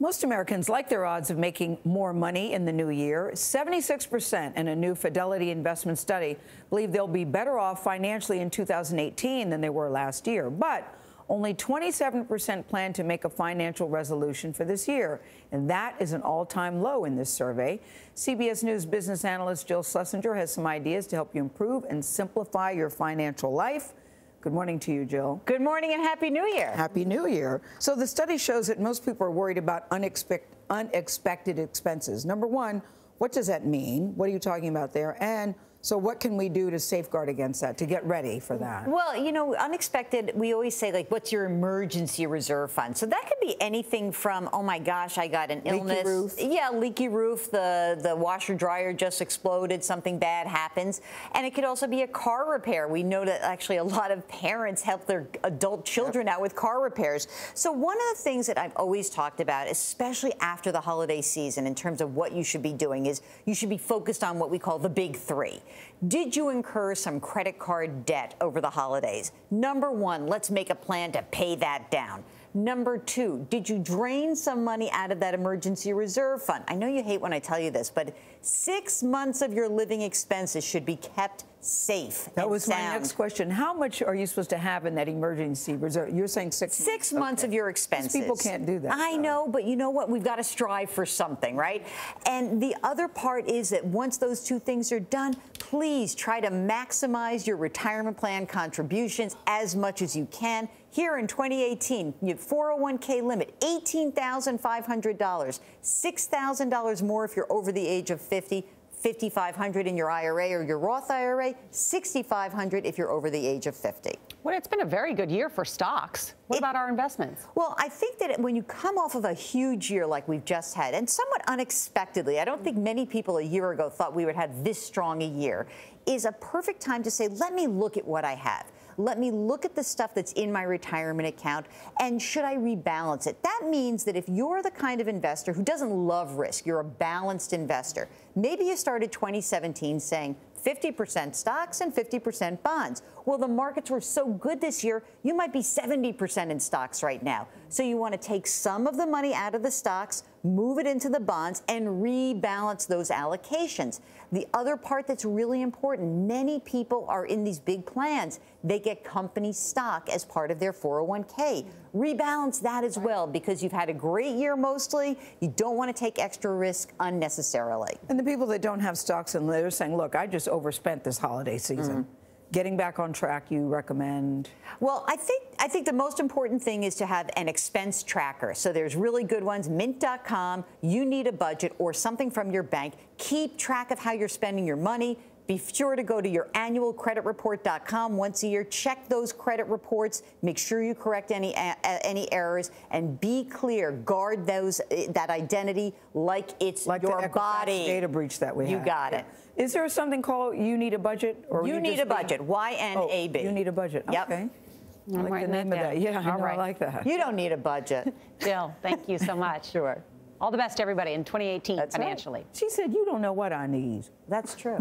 Most Americans like their odds of making more money in the new year. 76% in a new Fidelity investment study believe they'll be better off financially in 2018 than they were last year. But only 27% plan to make a financial resolution for this year. And that is an all-time low in this survey. CBS News business analyst Jill Schlesinger has some ideas to help you improve and simplify your financial life. Good morning to you, Jill. Good morning and Happy New Year. Happy New Year. So the study shows that most people are worried about unexpected expenses. Number one, what does that mean? What are you talking about there? And so what can we do to safeguard against that, to get ready for that? Well, you know, unexpected, we always say, like, what's your emergency reserve fund? So that could be anything from, oh, my gosh, I got an illness. Leaky roof. Yeah, leaky roof, the washer dryer just exploded, something bad happens. And it could also be a car repair. We know that actually a lot of parents help their adult children out with car repairs. So one of the things that I've always talked about, especially after the holiday season, in terms of what you should be doing, is you should be focused on what we call the big three. Did you incur some credit card debt over the holidays? Number one, let's make a plan to pay that down. Number two, did you drain some money out of that emergency reserve fund? I know you hate when I tell you this, but 6 months of your living expenses should be kept safe. That was my next question. How much are you supposed to have in that emergency reserve? You're saying 6 months? 6 months of your expenses. People can't do that. I know, but you know what? We've got to strive for something, right? And the other part is that once those two things are done, please try to maximize your retirement plan contributions as much as you can. Here in 2018, your 401k limit, $18,500, $6,000 more if you're over the age of 50, $5,500 in your IRA or your Roth IRA, $6,500 if you're over the age of 50. Well, it's been a very good year for stocks. What about our investments? Well, I think that when you come off of a huge year like we've just had, and somewhat unexpectedly, I don't think many people a year ago thought we would have this strong a year, is a perfect time to say, let me look at what I have. Let me look at the stuff that's in my retirement account, and should I rebalance it? That means that if you're the kind of investor who doesn't love risk, you're a balanced investor. Maybe you started 2017 saying 50% stocks and 50% bonds. Well, the markets were so good this year, you might be 70% in stocks right now. So you want to take some of the money out of the stocks, move it into the bonds, and rebalance those allocations. The other part that's really important, many people are in these big plans. They get company stock as part of their 401k. Rebalance that as well, because you've had a great year mostly. You don't want to take extra risk unnecessarily. And the people that don't have stocks and they're saying, look, I just overspent this holiday season. Getting back on track, you recommend? Well, I think the most important thing is to have an expense tracker. So there's really good ones, mint.com, You Need a Budget, or something from your bank. Keep track of how you're spending your money. Be sure to go to your annualcreditreport.com once a year. Check those credit reports. Make sure you correct any errors, and be clear. Guard that identity like it's like your the body. Data breach that we had. You got it. Is there something called You Need a Budget? Or You Need a Budget, YNAB. Oh, You Need a Budget. Yep. Okay. I like the name of that. Yeah, I know, I like that. You don't need a budget. Jill, thank you so much. Sure. All the best to everybody in 2018 That's financially. Right. She said, you don't know what I need. That's true.